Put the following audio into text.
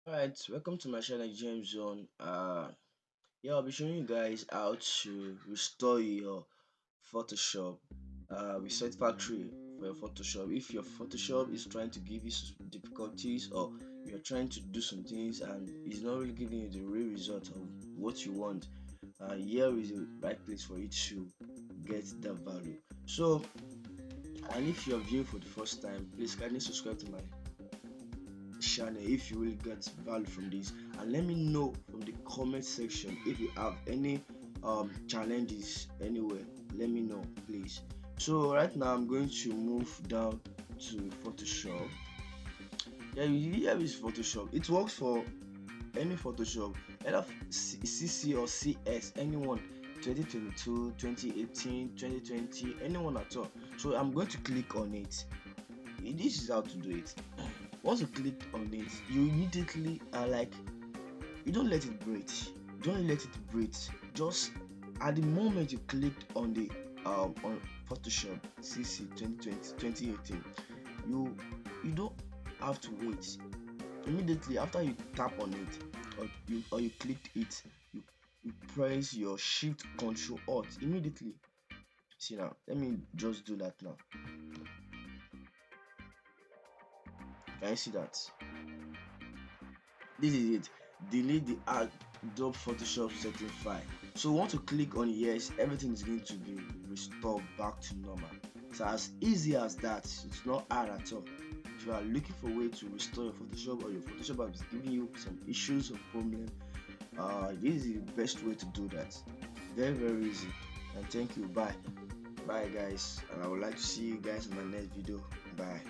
Alright, welcome to my channel Gmzone. Yeah, I'll be showing you guys how to restore your Photoshop reset factory for your Photoshop. If your Photoshop is trying to give you some difficulties, or you're trying to do some things and it's not really giving you the real result of what you want, here is the right place for you to get that value. So, and if you're viewing for the first time, please kindly subscribe to my channel if you will get value from this, and let me know from the comment section if you have any challenges anywhere. Let me know, please. So right now I'm going to move down to Photoshop. Yeah, here is Photoshop. It works for any Photoshop, either CC or CS, anyone. 2022, 2018, 2020, anyone at all. So I'm going to click on it. This is how to do it. Once you click on it, you immediately are like, you don't let it breathe. Don't let it breathe. Just at the moment you clicked on the on Photoshop CC 2020 2018, you don't have to wait. Immediately after you tap on it, or you clicked it, you press your Shift Control Alt immediately. See now, let me just do that now. Can you see that? This is it. Delete the Adobe Photoshop setting file. So once you click on yes, everything is going to be restored back to normal. It's as easy as that. It's not hard at all. If you are looking for a way to restore your Photoshop, or your Photoshop is giving you some issues or problem, this is the best way to do that. Very easy. And thank you. Bye guys, and I would like to see you guys in my next video. Bye.